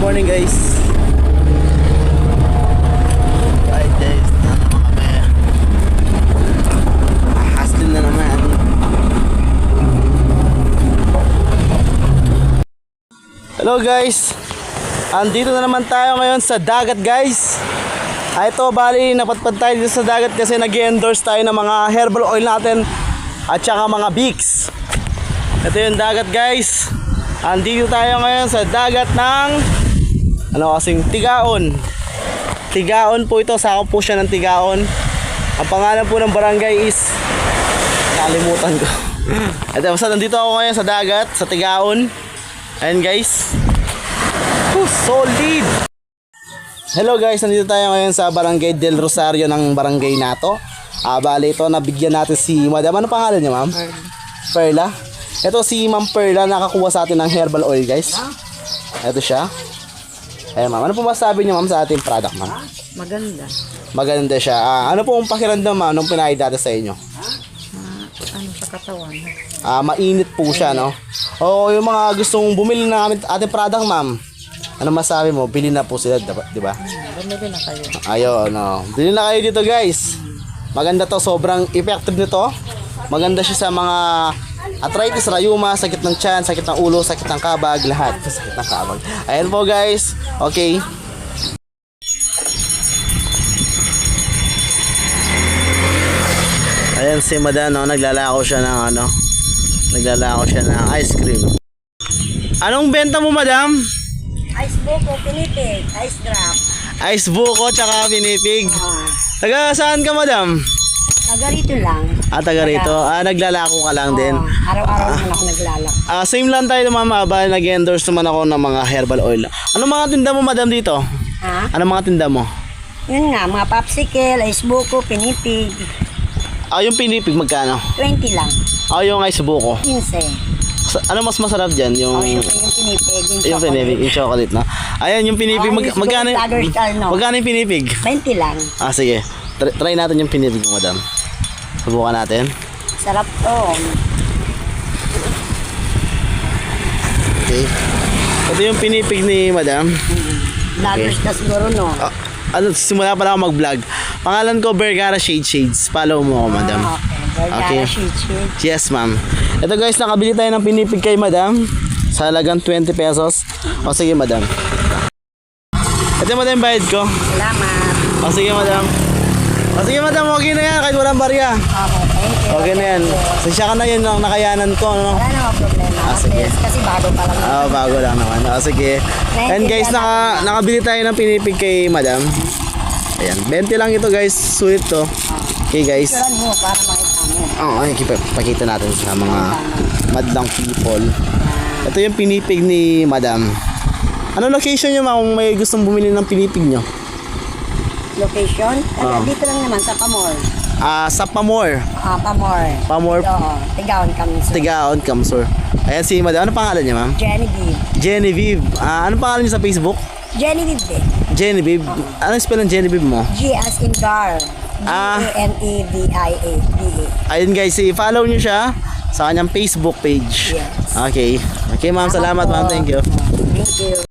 morning guys. Right guys, na naman kami. Hustle na naman. Hello guys. Andito na naman tayo ngayon sa dagat guys. Ito bali napatpad tayo dito sa dagat kasi nag-endorse tayo ng mga herbal oil natin at saka mga Vicks. Ito yung dagat guys. Andito tayo ngayon sa dagat ng kasing Tigaon. Tigaon po ito, sakop po siya ng Tigaon. Ang pangalan po ng barangay is nakalimutan ko. Ito basta nandito ako ngayon sa dagat, sa Tigaon. Ayan guys. Solid. Hello guys, nandito tayo ngayon sa Barangay Del Rosario ng barangay nato. Bali ito, nabigyan natin si Madam. Ano pangalan niya ma'am? Perla. Ito si Ma'am Perla, nakakuha sa atin ng herbal oil guys. Ito siya. Ayan ma'am, ano po masasabi niyo ma'am sa ating product ma'am? Maganda. Maganda siya. Ano po ang pakiramdam ma'am nung pinahid dati sa inyo? Ano sa katawan? Mainit po siya no? O yung mga gustong bumili ng ating product ma'am, ano masabi mo? Bili na po sila, di ba? Bumili na kayo. Ayun, no. Bili na kayo dito guys. Maganda to, sobrang effective nito. Maganda siya sa mga arthritis, rayuma, sakit ng tiyan, sakit ng ulo, sakit ng kabag, lahat. Sakit ng kabag. Ayan po guys. Okay. Ayan si Madam, no? Naglalako siya ng naglalako siya ng ice cream. Anong benta mo Madam? Ice buko, pinipig, ice drop. Ice buko tsaka pinipig. Taga saan ka Madam? Taga rito lang. Taga rito. Naglalako ka lang din. Araw-araw naman ako naglalak. Same lang tayo ma'am. Nag-endorse naman ako ng mga herbal oil. Ano mga tinda mo Madam dito? Ano mga tinda mo? Yun nga, mga popsicle, ice buko, pinipig. Yung pinipig magkano? 20 lang. Yung ice buko. 15. Ano mas masarap dyan? Yung pinipig, yung pinipig, yung chocolate na. Ayan yung pinipig. Magkano yung pinipig? 20 lang. Sige. Try natin yung pinipig mo Madam. Subukan natin. Sarap to. Okay. Ito yung pinipig ni Madam. Vloggers na siguro no. Simula pa lang ako mag-vlog. Pangalan ko Vergara Shades. Follow mo ako Madam. Okay. Shades. Yes ma'am. Ito guys, nakabili tayo ng pinipig kay Madam sa halagang 20 pesos. Sige Madam. Ito Madam, bayad ko. Salamat. Sige Madam. Sige Madam, okay na yan kahit walang barya. Okay na yan. Sasya ka na yun ang nakayanan ko. No? Wala naman problema. Sige. Kasi bago pa lang. Bago lang naman. Sige. And guys, nakabili tayo ng pinipig kay Madam. Ayan, 20 lang ito guys. Sulit to. Okay guys. Sulan mo para makita mo. Ay, pakita natin sa mga madlang people. Ito yung pinipig ni Madam. Ano location nyo kung may gustong bumili ng pinipig nyo? Location? Dito lang naman sa Pamor. Sa Pamor. Pamor. Tigaon, Kamsur. Tigaon, Kamsur. Ayan si Madam. Ano pangalan niya ma'am? Genevieve. Genevieve. Ano pangalan niya sa Facebook? Genevieve. Genevieve. Anong spell ng Genevieve mo? G as in gar. G-A-N-E-V-I-A. Ayun guys, i-follow nyo siya sa kanyang Facebook page. Yes. Okay. Okay ma'am, salamat ma'am. Thank you. Thank you.